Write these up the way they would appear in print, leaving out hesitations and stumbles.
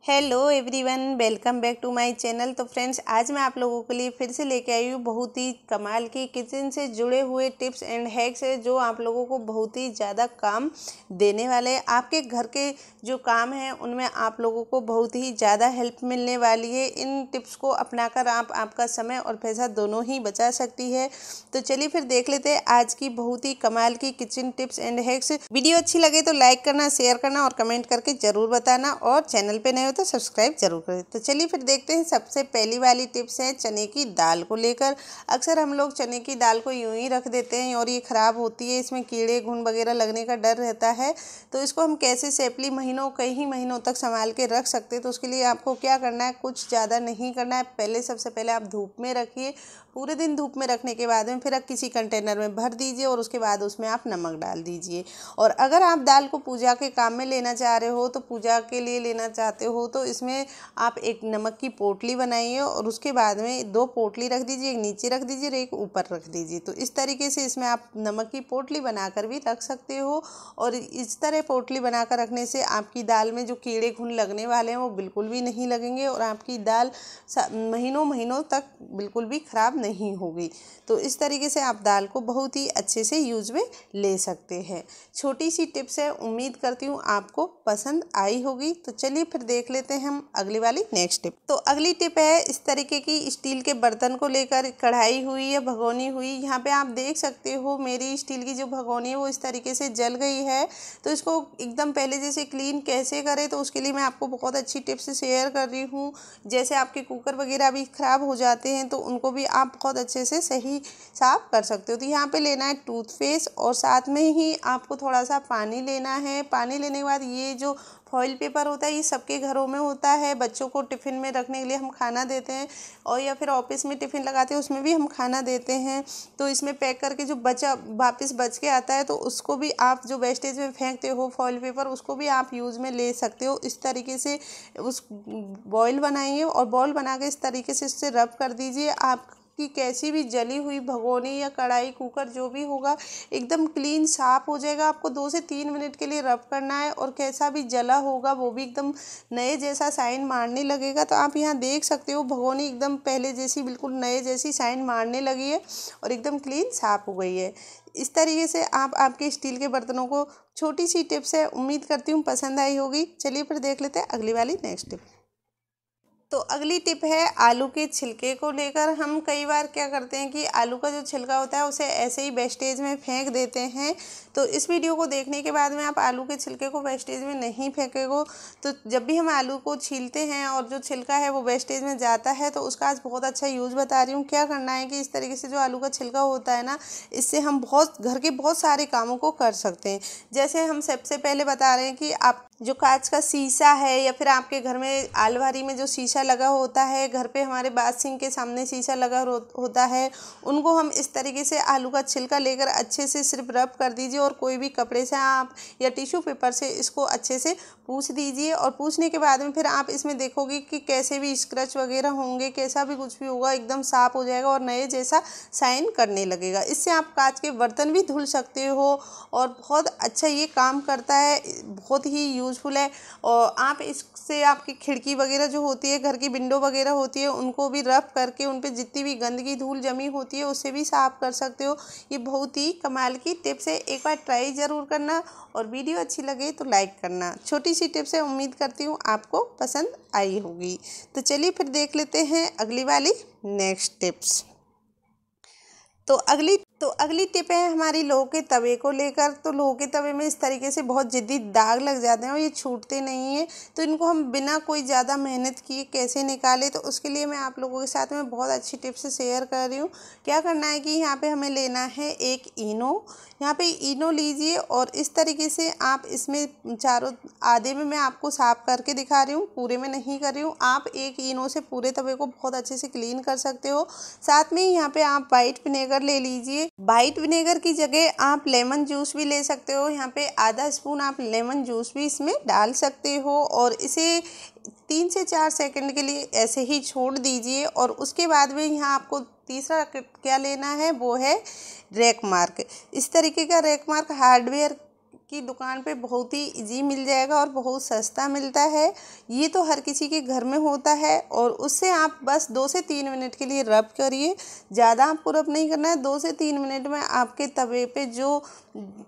Hello everyone, welcome back to my channel. तो friends, आज मैं आप लोगों के लिए फिर से लेके आई हूँ बहुत ही कमाल की किचन से जुड़े हुए टिप्स एंड हैक्स है जो आप लोगों को बहुत ही ज़्यादा काम देने वाले हैं। आपके घर के जो काम हैं उनमें आप लोगों को बहुत ही ज़्यादा हेल्प मिलने वाली है। इन टिप्स को अपनाकर आप आपका समय और पैसा दोनों ही बचा सकती है। तो चलिए फिर देख लेते हैं आज की बहुत ही कमाल की kitchen tips and hacks. Video अच्छी लगे तो लाइक करना, शेयर करना और कमेंट करके ज़रूर बताना, और चैनल पे नए तो सब्सक्राइब जरूर करें। तो चलिए फिर देखते हैं। सबसे पहली वाली टिप्स है चने की दाल को लेकर। अक्सर हम लोग चने की दाल को यूं ही रख देते हैं और ये ख़राब होती है, इसमें कीड़े घुन वगैरह लगने का डर रहता है। तो इसको हम कैसे सेफली कई महीनों तक संभाल के रख सकते हैं। तो उसके लिए आपको क्या करना है, कुछ ज़्यादा नहीं करना है। सबसे पहले आप धूप में रखिए। पूरे दिन धूप में रखने के बाद में फिर आप किसी कंटेनर में भर दीजिए और उसके बाद उसमें आप नमक डाल दीजिए। और अगर आप दाल को पूजा के काम में लेना चाह रहे हो, तो पूजा के लिए लेना चाहते हो तो इसमें आप एक नमक की पोटली बनाइए और उसके बाद में 2 पोटली रख दीजिए, एक नीचे रख दीजिए और एक ऊपर रख दीजिए। तो इस तरीके से इसमें आप नमक की पोटली बनाकर भी रख सकते हो। और इस तरह पोटली बनाकर रखने से आपकी दाल में जो कीड़े घुन लगने वाले हैं वो बिल्कुल भी नहीं लगेंगे और आपकी दाल महीनों तक बिल्कुल भी ख़राब नहीं होगी। तो इस तरीके से आप दाल को बहुत ही अच्छे से यूज में ले सकते हैं। छोटी सी टिप्स है, उम्मीद करती हूँ आपको पसंद आई होगी। तो चलिए फिर देख लेते हैं हम अगली वाली नेक्स्ट टिप। तो अगली टिप है इस तरीके की स्टील के बर्तन को लेकर। कढ़ाई हुई या भगोनी हुई, यहाँ पे आप देख सकते हो मेरी स्टील की जो भगोनी है वो इस तरीके से जल गई है। तो इसको एकदम पहले जैसे क्लीन कैसे करें, तो उसके लिए मैं आपको बहुत अच्छी टिप्स शेयर कर रही हूँ। जैसे आपके कुकर वगैरह भी ख़राब हो जाते हैं तो उनको भी आप बहुत अच्छे से सही साफ कर सकते हो। तो यहाँ पे लेना है टूथपेस्ट और साथ में ही आपको थोड़ा सा पानी लेना है। पानी लेने के बाद ये जो फॉइल पेपर होता है ये सबके घरों में होता है। बच्चों को टिफ़िन में रखने के लिए हम खाना देते हैं, और या फिर ऑफिस में टिफ़िन लगाते हैं उसमें भी हम खाना देते हैं। तो इसमें पैक करके जो वापस बच के आता है तो उसको भी आप जो वेस्टेज में फेंकते हो फॉइल पेपर, उसको भी आप यूज़ में ले सकते हो। इस तरीके से उस बॉयल बनाइए और बॉल बना के इस तरीके से इससे रब कर दीजिए। आप कि कैसी भी जली हुई भगोनी या कढ़ाई कुकर जो भी होगा एकदम क्लीन साफ हो जाएगा। आपको 2 से 3 मिनट के लिए रब करना है और कैसा भी जला होगा वो भी एकदम नए जैसा साइन मारने लगेगा। तो आप यहाँ देख सकते हो भगोनी एकदम पहले जैसी बिल्कुल नए जैसी साइन मारने लगी है और एकदम क्लीन साफ हो गई है। इस तरीके से आप आपके स्टील के बर्तनों को, छोटी सी टिप्स है, उम्मीद करती हूँ पसंद आई होगी। चलिए फिर देख लेते हैं अगली वाली नेक्स्ट टिप। तो अगली टिप है आलू के छिलके को लेकर। हम कई बार क्या करते हैं कि आलू का जो छिलका होता है उसे ऐसे ही वेस्टेज में फेंक देते हैं। तो इस वीडियो को देखने के बाद में आप आलू के छिलके को वेस्टेज में नहीं फेंकेगो। तो जब भी हम आलू को छीलते हैं और जो छिलका है वो वेस्टेज में जाता है, तो उसका आज बहुत अच्छा यूज़ बता रही हूँ। क्या करना है कि इस तरीके से जो आलू का छिलका होता है ना, इससे हम घर के बहुत सारे कामों को कर सकते हैं। जैसे हम सबसे पहले बता रहे हैं कि आप जो कांच का शीशा है या फिर आपके घर में अलमारी में जो शीशा लगा होता है, घर पे हमारे बाथसिंक के सामने शीशा लगा होता है, उनको हम इस तरीके से आलू का छिलका लेकर अच्छे से सिर्फ रब कर दीजिए और कोई भी कपड़े से आप या टिश्यू पेपर से इसको अच्छे से पूछ दीजिए। और पूछने के बाद में फिर आप इसमें देखोगे कि कैसे भी स्क्रैच वगैरह होंगे, कैसा भी कुछ भी होगा, एकदम साफ हो जाएगा और नए जैसा शाइन करने लगेगा। इससे आप कांच के बर्तन भी धुल सकते हो और बहुत अच्छा ये काम करता है, बहुत ही यूज़फुल है। और आप इससे आपकी खिड़की वगैरह जो होती है, घर की विंडो वगैरह होती है, उनको भी रब करके उन पे जितनी भी गंदगी धूल जमी होती है उससे भी साफ कर सकते हो। ये बहुत ही कमाल की टिप्स है, एक बार ट्राई ज़रूर करना और वीडियो अच्छी लगे तो लाइक करना। छोटी सी टिप्स है, उम्मीद करती हूँ आपको पसंद आई होगी। तो चलिए फिर देख लेते हैं अगली वाली नेक्स्ट टिप्स। तो अगली टिप है हमारी लोहे के तवे को लेकर। तो लोहे के तवे में इस तरीके से बहुत जिद्दी दाग लग जाते हैं और ये छूटते नहीं हैं। तो इनको हम बिना कोई ज़्यादा मेहनत किए कैसे निकालें, तो उसके लिए मैं आप लोगों के साथ में बहुत अच्छी टिप्स शेयर कर रही हूँ। क्या करना है कि यहाँ पे हमें लेना है एक इनो। यहाँ पे इनो लीजिए और इस तरीके से आप इसमें चारों आधे में मैं आपको साफ करके दिखा रही हूँ, पूरे में नहीं कर रही हूँ। आप एक इनो से पूरे तवे को बहुत अच्छे से क्लीन कर सकते हो। साथ में यहाँ पे आप वाइट विनेगर ले लीजिए। वाइट विनेगर की जगह आप लेमन जूस भी ले सकते हो। यहाँ पे आधा स्पून आप लेमन जूस भी इसमें डाल सकते हो और इसे 3 से 4 सेकंड के लिए ऐसे ही छोड़ दीजिए। और उसके बाद में यहाँ आपको तीसरा क्या लेना है वो है रैक मार्क। इस तरीके का रैक मार्क हार्डवेयर की दुकान पे बहुत ही इजी मिल जाएगा और बहुत सस्ता मिलता है। ये तो हर किसी के घर में होता है और उससे आप बस 2 से 3 मिनट के लिए रब करिए। ज़्यादा आपको रब नहीं करना है। 2 से 3 मिनट में आपके तवे पे जो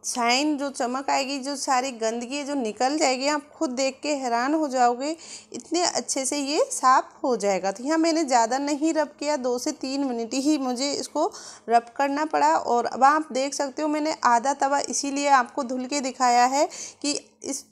शाइन, जो चमक आएगी, जो सारी गंदगी जो निकल जाएगी, आप खुद देख के हैरान हो जाओगे। इतने अच्छे से ये साफ़ हो जाएगा। तो यहाँ मैंने ज़्यादा नहीं रब किया, 2 से 3 मिनट ही मुझे इसको रब करना पड़ा। और अब आप देख सकते हो मैंने आधा तवा इसीलिए आपको धुल के दिखाया है कि इस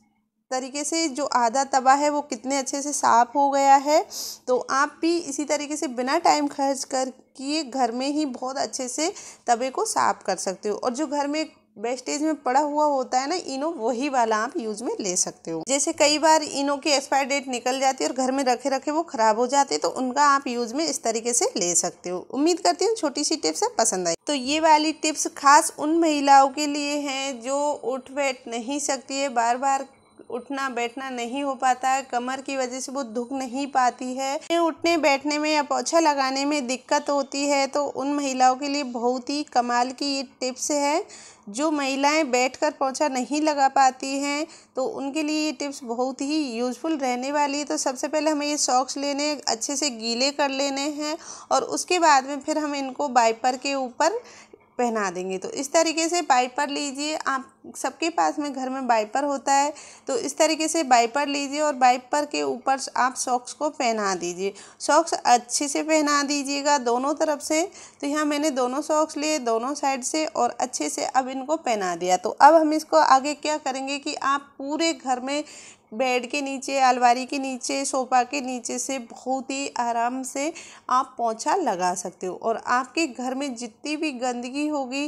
तरीके से जो आधा तवा है वो कितने अच्छे से साफ़ हो गया है। तो आप भी इसी तरीके से बिना टाइम खर्च कर किए घर में ही बहुत अच्छे से तवे को साफ़ कर सकते हो। और जो घर में वेस्टेज में पड़ा हुआ होता है ना इनो, वही वाला आप यूज़ में ले सकते हो। जैसे कई बार इनो की एक्सपायर डेट निकल जाती है और घर में रखे रखे वो ख़राब हो जाते हैं, तो उनका आप यूज़ में इस तरीके से ले सकते हो। उम्मीद करती हूँ छोटी सी टिप्स पसंद आई। तो ये वाली टिप्स खास उन महिलाओं के लिए हैं जो उठ बैठ नहीं सकती है, बार बार उठना बैठना नहीं हो पाता है, कमर की वजह से वो झुक नहीं पाती है, उठने बैठने में या पोछा लगाने में दिक्कत होती है। तो उन महिलाओं के लिए बहुत ही कमाल की ये टिप्स है। जो महिलाएं बैठकर पोछा नहीं लगा पाती हैं तो उनके लिए ये टिप्स बहुत ही यूज़फुल रहने वाली है। तो सबसे पहले हमें ये सॉक्स लेने, अच्छे से गीले कर लेने हैं और उसके बाद में फिर हम इनको वाइपर के ऊपर पहना देंगे। तो इस तरीके से वाइपर लीजिए, आप सबके पास में घर में वाइपर होता है, तो इस तरीके से वाइपर लीजिए और वाइपर के ऊपर आप सॉक्स को पहना दीजिए। सॉक्स अच्छे से पहना दीजिएगा दोनों तरफ से। तो यहाँ मैंने दोनों सॉक्स लिए दोनों साइड से और अच्छे से अब इनको पहना दिया। तो अब हम इसको आगे क्या करेंगे कि आप पूरे घर में बेड के नीचे, अलमारी के नीचे, सोफ़ा के नीचे से बहुत ही आराम से आप पोछा लगा सकते हो और आपके घर में जितनी भी गंदगी होगी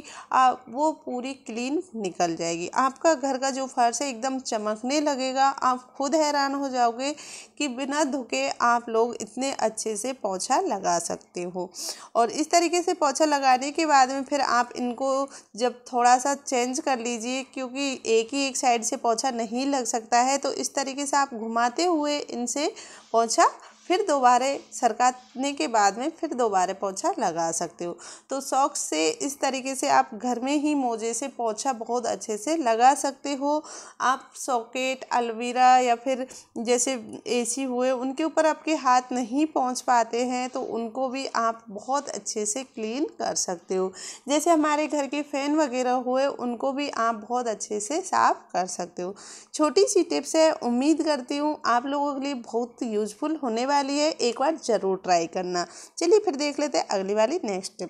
वो पूरी क्लीन निकल जाएगी। आपका घर का जो फर्श है एकदम चमकने लगेगा। आप खुद हैरान हो जाओगे कि बिना धुके आप लोग इतने अच्छे से पोछा लगा सकते हो। और इस तरीके से पोछा लगाने के बाद में फिर आप इनको जब थोड़ा सा चेंज कर लीजिए, क्योंकि एक ही एक साइड से पोछा नहीं लग सकता है। तो इस तरीके से आप घुमाते हुए इनसे पोछा फिर दोबारा सरकाने के बाद में फिर दोबारा पोछा लगा सकते हो। तो सॉक्स से इस तरीके से आप घर में ही मोजे से पोछा बहुत अच्छे से लगा सकते हो। आप सॉकेट, अलमीरा या फिर जैसे एसी हुए उनके ऊपर आपके हाथ नहीं पहुंच पाते हैं तो उनको भी आप बहुत अच्छे से क्लीन कर सकते हो। जैसे हमारे घर के फ़ैन वगैरह हुए उनको भी आप बहुत अच्छे से साफ़ कर सकते हो। छोटी सी टिप्स है, उम्मीद करती हूँ आप लोगों के लिए बहुत यूज़फुल होने वाली है। एक बार ज़रूर ट्राई करना। चलिए फिर देख लेते हैं अगली वाली नेक्स्ट टिप।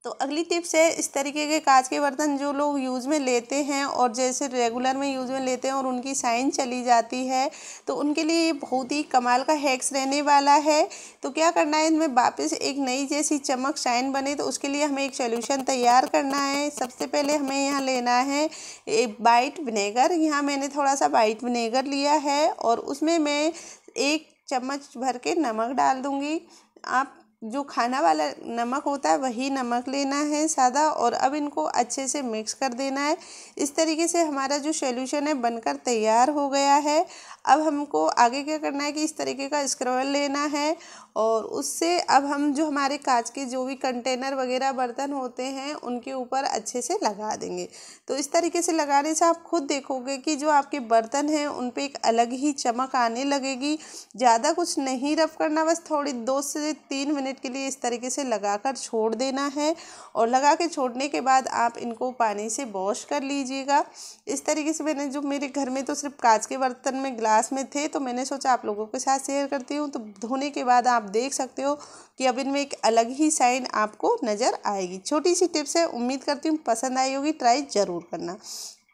तो अगली टिप्स है, इस तरीके के कांच के बर्तन जो लोग यूज़ में लेते हैं और जैसे रेगुलर में यूज़ में लेते हैं और उनकी शाइन चली जाती है, तो उनके लिए ये बहुत ही कमाल का हैक्स रहने वाला है। तो क्या करना है, इनमें वापस एक नई जैसी चमक शाइन बने तो उसके लिए हमें एक सोल्यूशन तैयार करना है। सबसे पहले हमें यहाँ लेना है एक वाइट विनेगर। यहाँ मैंने थोड़ा सा वाइट विनेगर लिया है और उसमें मैं 1 चम्मच भर के नमक डाल दूँगी। आप जो खाना वाला नमक होता है वही नमक लेना है सादा, और अब इनको अच्छे से मिक्स कर देना है। इस तरीके से हमारा जो सॉल्यूशन है बनकर तैयार हो गया है। अब हमको आगे क्या करना है कि इस तरीके का स्क्रबर लेना है और उससे अब हम जो हमारे कांच के जो भी कंटेनर वगैरह बर्तन होते हैं उनके ऊपर अच्छे से लगा देंगे। तो इस तरीके से लगाने से आप खुद देखोगे कि जो आपके बर्तन हैं उन पे एक अलग ही चमक आने लगेगी। ज़्यादा कुछ नहीं रब करना, बस थोड़ी 2 से 3 मिनट के लिए इस तरीके से लगाकर छोड़ देना है और लगा के छोड़ने के बाद आप इनको पानी से वॉश कर लीजिएगा। इस तरीके से मैंने जो मेरे घर में तो सिर्फ कांच के बर्तन में ग्लास में थे तो मैंने सोचा आप लोगों के साथ शेयर करती हूँ। तो धोने के बाद आप देख सकते हो कि अब इनमें एक अलग ही शाइन आपको नज़र आएगी। छोटी सी टिप्स है, उम्मीद करती हूँ पसंद आई होगी, ट्राई ज़रूर करना।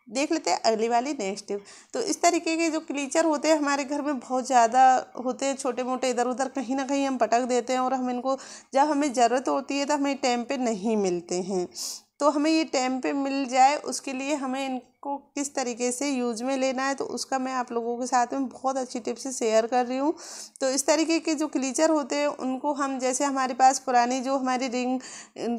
देख लेते हैं अगली वाली नेक्स्ट टिप। तो इस तरीके के जो क्लीचर होते हैं हमारे घर में बहुत ज़्यादा होते हैं, छोटे मोटे इधर उधर कहीं ना कहीं हम पटक देते हैं और हम इनको जब हमें ज़रूरत होती है तो हमें टाइम पे नहीं मिलते हैं। तो हमें ये टाइम पे मिल जाए उसके लिए हमें इनको किस तरीके से यूज में लेना है तो उसका मैं आप लोगों के साथ में बहुत अच्छी टिप्स शेयर कर रही हूँ। तो इस तरीके के जो क्लीचर होते हैं उनको हम जैसे हमारे पास पुरानी जो हमारी रिंग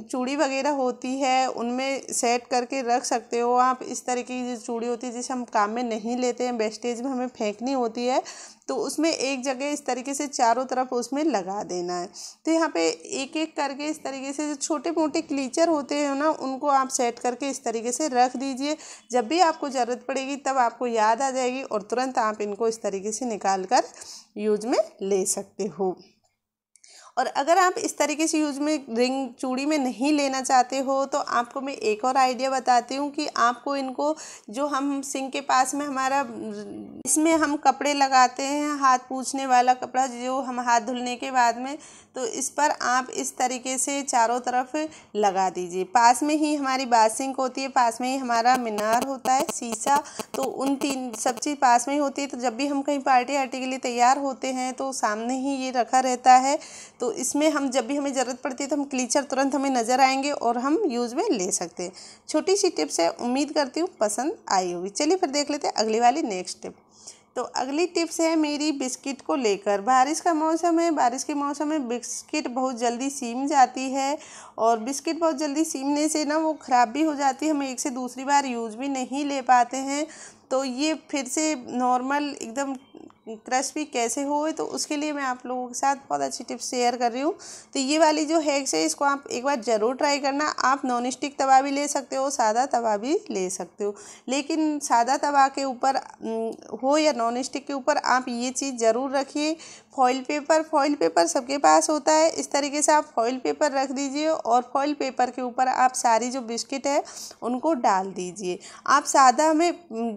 चूड़ी वगैरह होती है उनमें सेट करके रख सकते हो आप। इस तरीके की जो चूड़ी होती है जिसे हम काम में नहीं लेते हैं, वेस्टेज में हमें फेंकनी होती है, तो उसमें एक जगह इस तरीके से चारों तरफ उसमें लगा देना है। तो यहाँ पे एक एक करके इस तरीके से जो छोटे मोटे क्लीचर होते हैं ना, उनको आप सेट करके इस तरीके से रख दीजिए। जब भी आपको ज़रूरत पड़ेगी तब आपको याद आ जाएगी और तुरंत आप इनको इस तरीके से निकाल कर यूज में ले सकते हो। और अगर आप इस तरीके से यूज में रिंग चूड़ी में नहीं लेना चाहते हो तो आपको मैं एक और आइडिया बताती हूँ कि आपको इनको, जो हम सिंक के पास में हमारा इसमें हम कपड़े लगाते हैं, हाथ पोंछने वाला कपड़ा जो हम हाथ धुलने के बाद में, तो इस पर आप इस तरीके से चारों तरफ लगा दीजिए। पास में ही हमारी बाथ सिंक होती है, पास में ही हमारा मीनार होता है शीशा, तो उन तीन सब चीज़ पास में ही होती है। तो जब भी हम कहीं पार्टी आर्टी के लिए तैयार होते हैं तो सामने ही ये रखा रहता है। तो इसमें हम जब भी हमें ज़रूरत पड़ती है तो हम क्लीचर तुरंत हमें नज़र आएंगे और हम यूज़ में ले सकते हैं। छोटी सी टिप्स है, उम्मीद करती हूँ पसंद आई होगी। चलिए फिर देख लेते हैं अगली वाली नेक्स्ट टिप। तो अगली टिप्स है मेरी बिस्किट को लेकर। बारिश का मौसम है, बारिश के मौसम में बिस्किट बहुत जल्दी सीम जाती है और बिस्किट बहुत जल्दी सीमने से ना वो ख़राब भी हो जाती है, हम एक से दूसरी बार यूज़ भी नहीं ले पाते हैं। तो ये फिर से नॉर्मल एकदम क्रिस्पी कैसे हो, तो उसके लिए मैं आप लोगों के साथ बहुत अच्छी टिप्स शेयर कर रही हूँ। तो ये वाली जो हैक्स है इसको आप एक बार ज़रूर ट्राई करना। आप नॉन स्टिक तवा भी ले सकते हो, सादा तवा भी ले सकते हो, लेकिन सादा तवा के ऊपर हो या नॉन स्टिक के ऊपर आप ये चीज़ ज़रूर रखिए, फॉइल पेपर सबके पास होता है। इस तरीके से आप फॉइल पेपर रख दीजिए और फॉइल पेपर के ऊपर आप सारी जो बिस्किट है उनको डाल दीजिए। आप सादा में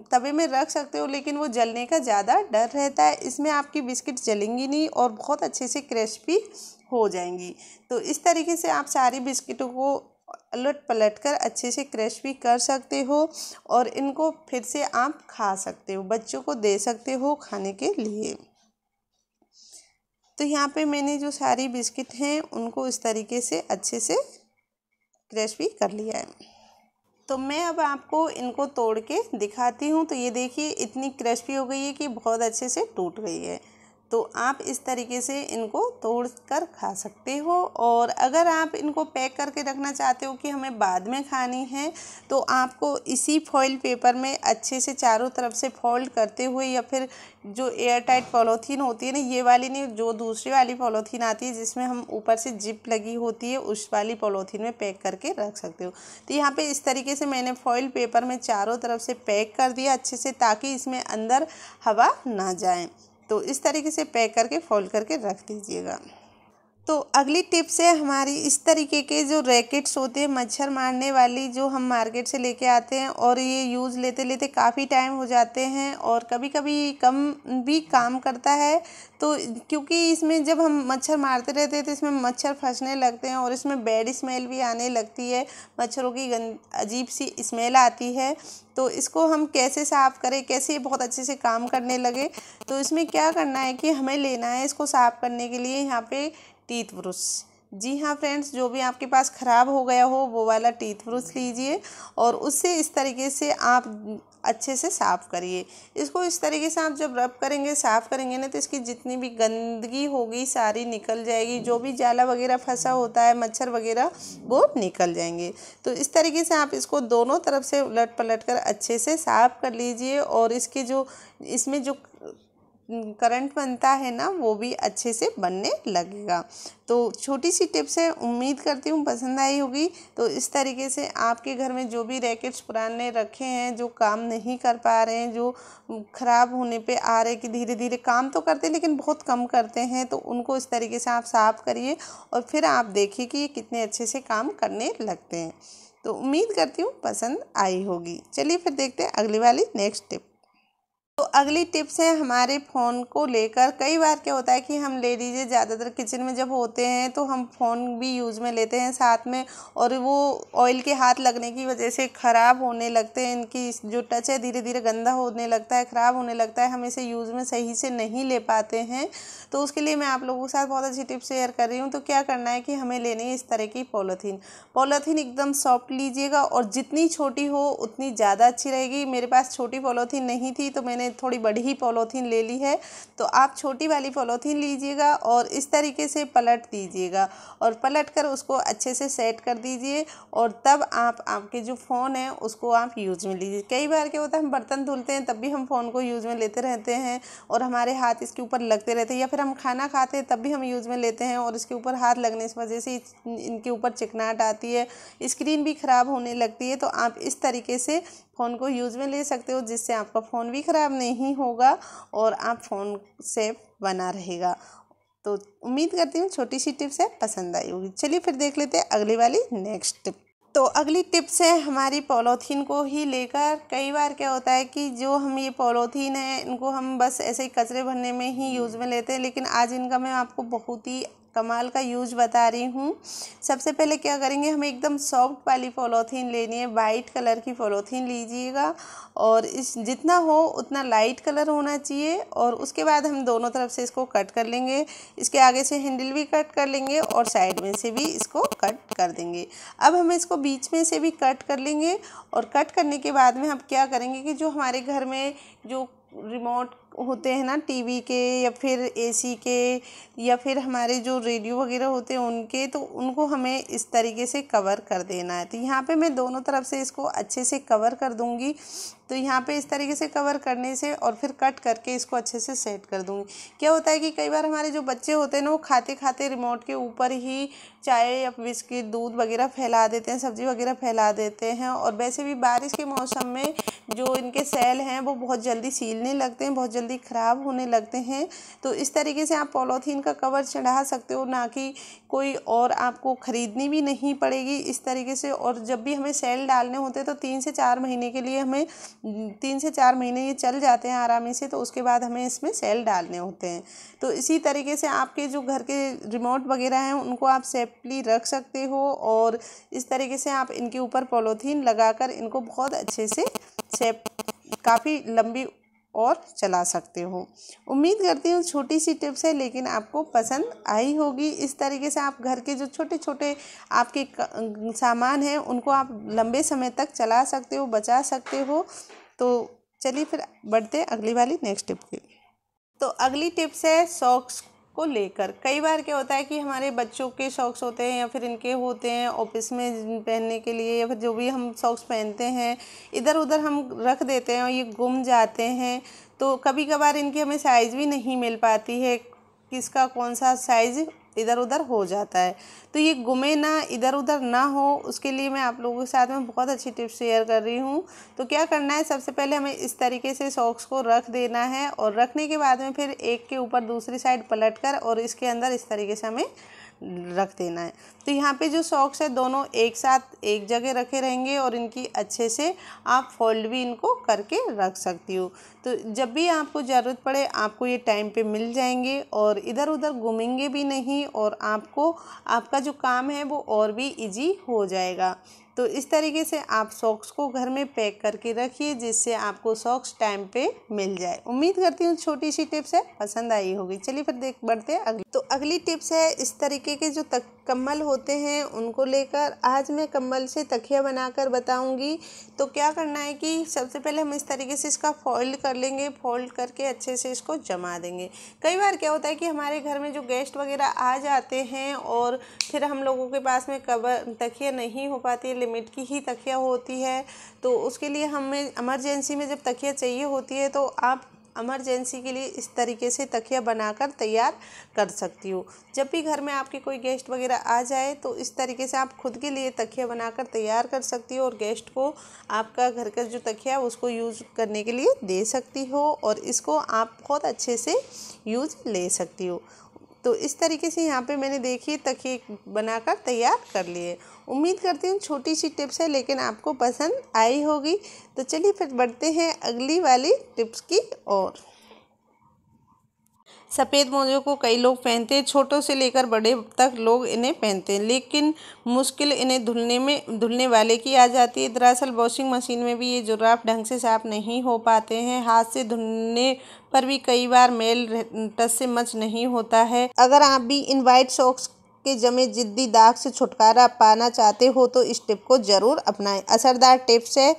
तवे में रख सकते हो, लेकिन वो जलने का ज़्यादा डर रहता है। इसमें आपकी बिस्किट जलेंगी नहीं और बहुत अच्छे से क्रिस्पी हो जाएंगी। तो इस तरीके से आप सारी बिस्किटों को उलट पलट कर अच्छे से क्रिस्पी कर सकते हो और इनको फिर से आप खा सकते हो, बच्चों को दे सकते हो खाने के लिए। तो यहाँ पे मैंने जो सारी बिस्किट हैं उनको इस तरीके से अच्छे से क्रिस्पी कर लिया है। तो मैं अब आपको इनको तोड़ के दिखाती हूँ। तो ये देखिए इतनी क्रिस्पी हो गई है कि बहुत अच्छे से टूट गई है। तो आप इस तरीके से इनको तोड़ कर खा सकते हो। और अगर आप इनको पैक करके रखना चाहते हो कि हमें बाद में खानी है, तो आपको इसी फॉइल पेपर में अच्छे से चारों तरफ से फोल्ड करते हुए, या फिर जो एयर टाइट पॉलीथीन होती है ना, ये वाली नहीं, जो दूसरी वाली पॉलीथीन आती है जिसमें हम ऊपर से जिप लगी होती है, उस वाली पॉलीथीन में पैक करके रख सकते हो। तो यहाँ पे इस तरीके से मैंने फॉइल पेपर में चारों तरफ से पैक कर दिया अच्छे से, ताकि इसमें अंदर हवा ना जाए। तो इस तरीके से पैक करके फोल्ड करके रख दीजिएगा। तो अगली टिप्स है हमारी, इस तरीके के जो रैकेट्स होते हैं मच्छर मारने वाली, जो हम मार्केट से लेके आते हैं और ये यूज़ लेते लेते काफ़ी टाइम हो जाते हैं और कभी कभी कम भी काम करता है। तो क्योंकि इसमें जब हम मच्छर मारते रहते हैं तो इसमें मच्छर फंसने लगते हैं और इसमें बैड स्मेल भी आने लगती है, मच्छरों की अजीब सी स्मेल आती है। तो इसको हम कैसे साफ़ करें, कैसे बहुत अच्छे से काम करने लगे। तो इसमें क्या करना है कि हमें लेना है इसको साफ़ करने के लिए यहाँ पे टीथ ब्रश। जी हाँ फ्रेंड्स, जो भी आपके पास ख़राब हो गया हो वो वाला टीथ ब्रश लीजिए और उससे इस तरीके से आप अच्छे से साफ़ करिए इसको। इस तरीके से आप जब रब करेंगे, साफ़ करेंगे ना, तो इसकी जितनी भी गंदगी होगी सारी निकल जाएगी। जो भी जाला वगैरह फंसा होता है, मच्छर वगैरह, वो निकल जाएंगे। तो इस तरीके से आप इसको दोनों तरफ से उलट पलट कर अच्छे से साफ़ कर लीजिए और इसके जो इसमें जो करंट बनता है ना, वो भी अच्छे से बनने लगेगा। तो छोटी सी टिप्स है, उम्मीद करती हूँ पसंद आई होगी। तो इस तरीके से आपके घर में जो भी रैकेट्स पुराने रखे हैं, जो काम नहीं कर पा रहे हैं, जो ख़राब होने पे आ रहे, कि धीरे धीरे काम तो करते हैं लेकिन बहुत कम करते हैं, तो उनको इस तरीके से आप साफ़ करिए और फिर आप देखिए कि ये कितने अच्छे से काम करने लगते हैं। तो उम्मीद करती हूँ पसंद आई होगी। चलिए फिर देखते हैं अगली वाली नेक्स्ट टिप। तो अगली टिप्स है हमारे फ़ोन को लेकर। कई बार क्या होता है कि हम ले लीजिए, ज़्यादातर किचन में जब होते हैं तो हम फ़ोन भी यूज़ में लेते हैं साथ में, और वो ऑयल के हाथ लगने की वजह से ख़राब होने लगते हैं। इनकी जो टच है धीरे धीरे गंदा होने लगता है, ख़राब होने लगता है, हम इसे यूज़ में सही से नहीं ले पाते हैं। तो उसके लिए मैं आप लोगों के साथ बहुत अच्छी टिप्स शेयर कर रही हूँ। तो क्या करना है कि हमें लेनी है इस तरह की पॉलीथीन एकदम सॉफ्ट लीजिएगा और जितनी छोटी हो उतनी ज़्यादा अच्छी रहेगी। मेरे पास छोटी पॉलीथीन नहीं थी तो मैंने थोड़ी बड़ी ही पॉलीथीन ले ली है, तो आप छोटी वाली पॉलीथीन लीजिएगा और इस तरीके से पलट दीजिएगा और पलट कर उसको अच्छे से सेट कर दीजिए और तब आप आपके जो फ़ोन है उसको आप यूज़ में लीजिए। कई बार क्या होता है, हम बर्तन धुलते हैं तब भी हम फ़ोन को यूज़ में लेते रहते हैं और हमारे हाथ इसके ऊपर लगते रहते हैं, या फिर हम खाना खाते हैं तब भी हम यूज़ में लेते हैं और इसके ऊपर हाथ लगने की वजह से इनके ऊपर चिकनाहट आती है, स्क्रीन भी ख़राब होने लगती है। तो आप इस तरीके से फ़ोन को यूज़ में ले सकते हो, जिससे आपका फ़ोन भी ख़राब नहीं होगा और आप फ़ोन सेफ बना रहेगा। तो उम्मीद करती हूँ छोटी सी टिप्स है पसंद आई होगी। चलिए फिर देख लेते हैं अगली वाली नेक्स्ट टिप। तो अगली टिप्स है हमारी पॉलीथीन को ही लेकर। कई बार क्या होता है कि जो हम ये पॉलीथीन है इनको हम बस ऐसे ही कचरे भरने में ही यूज़ में लेते हैं, लेकिन आज इनका मैं आपको बहुत ही कमाल का यूज बता रही हूँ। सबसे पहले क्या करेंगे, हमें एकदम सॉफ्ट वाली पॉलीथीन लेनी है, वाइट कलर की पॉलीथीन लीजिएगा और इस जितना हो उतना लाइट कलर होना चाहिए। और उसके बाद हम दोनों तरफ से इसको कट कर लेंगे, इसके आगे से हैंडल भी कट कर लेंगे और साइड में से भी इसको कट कर देंगे। अब हम इसको बीच में से भी कट कर लेंगे और कट करने के बाद में हम क्या करेंगे कि जो हमारे घर में जो रिमोट होते हैं ना टीवी के या फिर एसी के या फिर हमारे जो रेडियो वगैरह होते हैं उनके, तो उनको हमें इस तरीके से कवर कर देना है। तो यहाँ पे मैं दोनों तरफ से इसको अच्छे से कवर कर दूँगी। तो यहाँ पे इस तरीके से कवर करने से और फिर कट करके इसको अच्छे से सेट कर दूँगी। क्या होता है कि कई बार हमारे जो बच्चे होते हैं ना वो खाते खाते रिमोट के ऊपर ही चाय या बिस्किट दूध वगैरह फैला देते हैं, सब्ज़ी वगैरह फैला देते हैं। और वैसे भी बारिश के मौसम में जो इनके सेल हैं वो बहुत जल्दी सीलने लगते हैं, बहुत जल्दी ख़राब होने लगते हैं। तो इस तरीके से आप पॉलीथीन का कवर चढ़ा सकते हो, ना कि कोई और आपको ख़रीदनी भी नहीं पड़ेगी इस तरीके से। और जब भी हमें सेल डालने होते हैं तो 3 से 4 महीने के लिए हमें 3 से 4 महीने ये चल जाते हैं आरामी से, तो उसके बाद हमें इसमें सेल डालने होते हैं। तो इसी तरीके से आपके जो घर के रिमोट वगैरह हैं उनको आप सेफली रख सकते हो और इस तरीके से आप इनके ऊपर पॉलीथीन लगाकर इनको बहुत अच्छे से सेफ काफ़ी लंबी और चला सकते हो। उम्मीद करती हूँ छोटी सी टिप्स है लेकिन आपको पसंद आई होगी। इस तरीके से आप घर के जो छोटे छोटे आपके सामान हैं उनको आप लंबे समय तक चला सकते हो, बचा सकते हो। तो चलिए फिर बढ़ते हैं अगली वाली नेक्स्ट टिप की। तो अगली टिप्स है सॉक्स को लेकर। कई बार क्या होता है कि हमारे बच्चों के सॉक्स होते हैं या फिर इनके होते हैं ऑफिस में पहनने के लिए, या फिर जो भी हम सॉक्स पहनते हैं इधर उधर हम रख देते हैं और ये गुम जाते हैं। तो कभी कभार इनकी हमें साइज़ भी नहीं मिल पाती है, किसका कौन सा साइज़ इधर उधर हो जाता है। तो ये गुमे ना, इधर उधर ना हो, उसके लिए मैं आप लोगों के साथ में बहुत अच्छी टिप्स शेयर कर रही हूँ। तो क्या करना है, सबसे पहले हमें इस तरीके से सॉक्स को रख देना है और रखने के बाद में फिर एक के ऊपर दूसरी साइड पलटकर और इसके अंदर इस तरीके से हमें रख देना है। तो यहाँ पे जो सॉक्स है दोनों एक साथ एक जगह रखे रहेंगे और इनकी अच्छे से आप फोल्ड भी इनको करके रख सकती हो। तो जब भी आपको ज़रूरत पड़े आपको ये टाइम पे मिल जाएंगे और इधर उधर घूमेंगे भी नहीं और आपको आपका जो काम है वो और भी इजी हो जाएगा। तो इस तरीके से आप सॉक्स को घर में पैक करके रखिए जिससे आपको सॉक्स टाइम पे मिल जाए। उम्मीद करती हूँ छोटी सी टिप्स है पसंद आई होगी। चलिए फिर बढ़ते हैं अगली। तो अगली टिप्स है इस तरीके के जो कम्बल होते हैं उनको लेकर। आज मैं कम्बल से तकिया बनाकर बताऊंगी। तो क्या करना है कि सबसे पहले हम इस तरीके से इसका फोल्ड कर लेंगे, फोल्ड करके अच्छे से इसको जमा देंगे। कई बार क्या होता है कि हमारे घर में जो गेस्ट वगैरह आ जाते हैं और फिर हम लोगों के पास में तकिया नहीं हो पाती है, लिमिट की ही तकिया होती है। तो उसके लिए हमें इमरजेंसी में जब तकिया चाहिए होती है तो आप इमरजेंसी के लिए इस तरीके से तकिया बनाकर तैयार कर सकती हो। जब भी घर में आपके कोई गेस्ट वगैरह आ जाए तो इस तरीके से आप खुद के लिए तकिया बनाकर तैयार कर सकती हो और गेस्ट को आपका घर का जो तकिया है उसको यूज़ करने के लिए दे सकती हो और इसको आप बहुत अच्छे से यूज़ ले सकती हो। तो इस तरीके से यहाँ पे मैंने देखिए तकिए बनाकर तैयार कर लिए। उम्मीद करती हूँ छोटी सी टिप्स है लेकिन आपको पसंद आई होगी। तो चलिए फिर बढ़ते हैं अगली वाली टिप्स की ओर। सफ़ेद मोज़ों को कई लोग पहनते हैं, छोटों से लेकर बड़े तक लोग इन्हें पहनते हैं, लेकिन मुश्किल इन्हें धुलने वाले की आ जाती है। दरअसल वॉशिंग मशीन में भी ये जुराब ढंग से साफ़ नहीं हो पाते हैं। हाथ से धुलने पर भी कई बार मेल टच से मच नहीं होता है। अगर आप भी इन वाइट सॉक्स के जमे जिद्दी दाग से छुटकारा पाना चाहते हो तो इस टिप को ज़रूर अपनाएं। असरदार टिप्स है,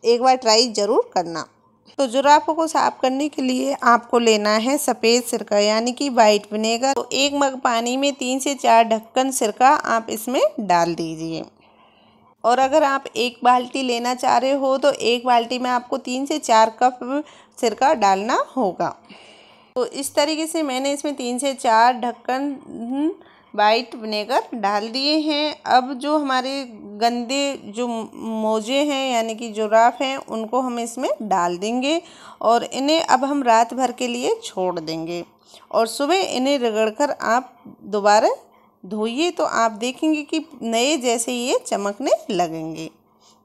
एक बार ट्राई ज़रूर करना। तो जुराफों को साफ करने के लिए आपको लेना है सफ़ेद सिरका यानी कि वाइट विनेगर। तो 1 मग पानी में 3 से 4 ढक्कन सिरका आप इसमें डाल दीजिए। और अगर आप 1 बाल्टी लेना चाह रहे हो तो 1 बाल्टी में आपको 3 से 4 कप सिरका डालना होगा। तो इस तरीके से मैंने इसमें 3 से 4 ढक्कन वाइट विनेगर डाल दिए हैं। अब जो हमारे गंदे जो मोजे हैं यानी कि जुराफ हैं उनको हम इसमें डाल देंगे और इन्हें अब हम रात भर के लिए छोड़ देंगे और सुबह इन्हें रगड़कर आप दोबारा धोइए तो आप देखेंगे कि नए जैसे ये चमकने लगेंगे।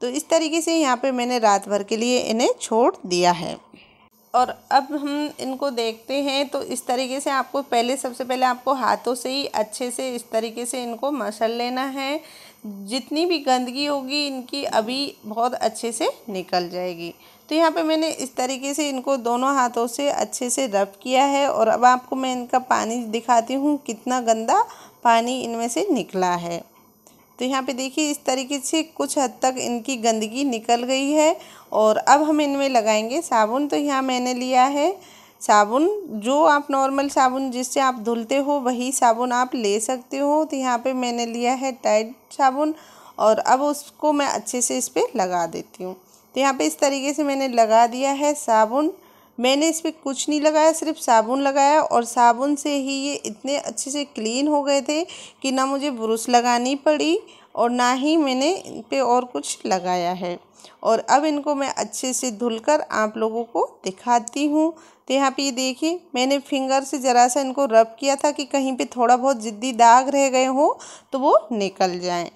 तो इस तरीके से यहाँ पे मैंने रात भर के लिए इन्हें छोड़ दिया है। और अब हम इनको देखते हैं। तो इस तरीके से आपको सबसे पहले आपको हाथों से ही अच्छे से इस तरीके से इनको मसल लेना है। जितनी भी गंदगी होगी इनकी अभी बहुत अच्छे से निकल जाएगी। तो यहाँ पे मैंने इस तरीके से इनको दोनों हाथों से अच्छे से रब किया है और अब आपको मैं इनका पानी दिखाती हूँ कितना गंदा पानी इनमें से निकला है। तो यहाँ पे देखिए इस तरीके से कुछ हद तक इनकी गंदगी निकल गई है। और अब हम इनमें लगाएंगे साबुन। तो यहाँ मैंने लिया है साबुन, जो आप नॉर्मल साबुन जिससे आप धुलते हो वही साबुन आप ले सकते हो। तो यहाँ पे मैंने लिया है टाइड साबुन और अब उसको मैं अच्छे से इस पर लगा देती हूँ। तो यहाँ पे इस तरीके से मैंने लगा दिया है साबुन। मैंने इस पर कुछ नहीं लगाया, सिर्फ साबुन लगाया और साबुन से ही ये इतने अच्छे से क्लीन हो गए थे कि ना मुझे ब्रश लगानी पड़ी और ना ही मैंने इन पे और कुछ लगाया है। और अब इनको मैं अच्छे से धुलकर आप लोगों को दिखाती हूँ। तो यहाँ पे ये देखिए मैंने फिंगर से ज़रा सा इनको रब किया था कि कहीं पे थोड़ा बहुत ज़िद्दी दाग रह गए हों तो वो निकल जाएं।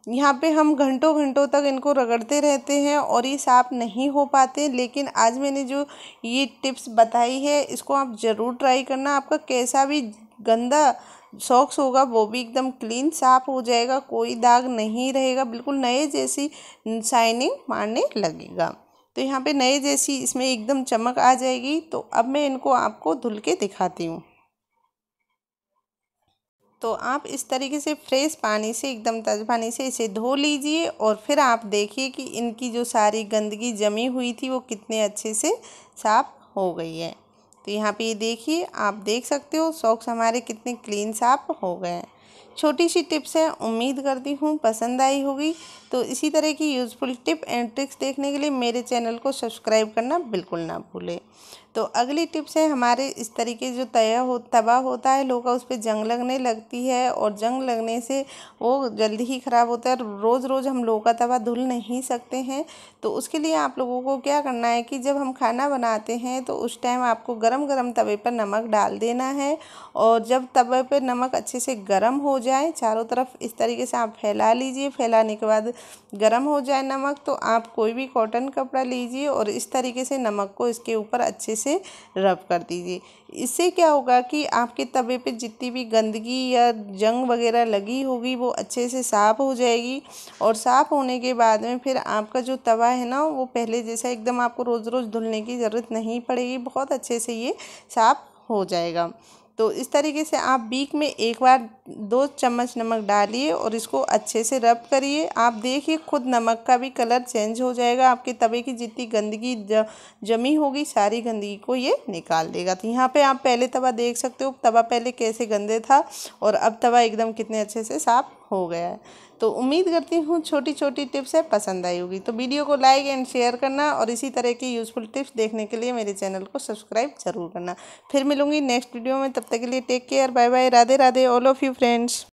यहाँ पे हम घंटों घंटों तक इनको रगड़ते रहते हैं और ये साफ़ नहीं हो पाते। लेकिन आज मैंने जो ये टिप्स बताई है इसको आप ज़रूर ट्राई करना। आपका कैसा भी गंदा सॉक्स होगा वो भी एकदम क्लीन साफ़ हो जाएगा, कोई दाग नहीं रहेगा, बिल्कुल नए जैसी शाइनिंग मारने लगेगा। तो यहाँ पे नए जैसी इसमें एकदम चमक आ जाएगी। तो अब मैं इनको आपको धुल के दिखाती हूँ। तो आप इस तरीके से फ्रेश पानी से एकदम ताज़ा पानी से इसे धो लीजिए और फिर आप देखिए कि इनकी जो सारी गंदगी जमी हुई थी वो कितने अच्छे से साफ़ हो गई है। तो यहाँ पे ये देखिए आप देख सकते हो सॉक्स हमारे कितने क्लीन साफ़ हो गए हैं। छोटी सी टिप्स है, उम्मीद करती हूँ पसंद आई होगी। तो इसी तरह की यूज़फुल टिप एंड ट्रिक्स देखने के लिए मेरे चैनल को सब्सक्राइब करना बिल्कुल ना भूलें। तो अगली टिप्स है हमारे इस तरीके जो तवा होता है लोहा, उस पर जंग लगने लगती है और जंग लगने से वो जल्दी ही ख़राब होता है। रोज़ रोज़ हम लोहा का तवा धुल नहीं सकते हैं। तो उसके लिए आप लोगों को क्या करना है कि जब हम खाना बनाते हैं तो उस टाइम आपको गरम गरम तवे पर नमक डाल देना है और जब तवे पर नमक अच्छे से गर्म हो जाए चारों तरफ इस तरीके से आप फैला लीजिए। फैलाने के बाद गर्म हो जाए नमक तो आप कोई भी कॉटन कपड़ा लीजिए और इस तरीके से नमक को इसके ऊपर अच्छे से रब कर दीजिए। इससे क्या होगा कि आपके तवे पे जितनी भी गंदगी या जंग वगैरह लगी होगी वो अच्छे से साफ़ हो जाएगी। और साफ़ होने के बाद में फिर आपका जो तवा है ना वो पहले जैसा एकदम आपको रोज़ रोज़ धुलने की ज़रूरत नहीं पड़ेगी, बहुत अच्छे से ये साफ़ हो जाएगा। तो इस तरीके से आप वीक में एक बार 2 चम्मच नमक डालिए और इसको अच्छे से रब करिए। आप देखिए खुद नमक का भी कलर चेंज हो जाएगा। आपके तवे की जितनी गंदगी जमी होगी सारी गंदगी को ये निकाल देगा। तो यहाँ पे आप पहले तवा देख सकते हो, तवा पहले कैसे गंदे था और अब तवा एकदम कितने अच्छे से साफ़ हो गया है। तो उम्मीद करती हूँ छोटी छोटी टिप्स है पसंद आई होगी। तो वीडियो को लाइक एंड शेयर करना और इसी तरह की यूज़फुल टिप्स देखने के लिए मेरे चैनल को सब्सक्राइब ज़रूर करना। फिर मिलूँगी नेक्स्ट वीडियो में, तब तक के लिए take care, bye bye, Radhe Radhe all of you friends.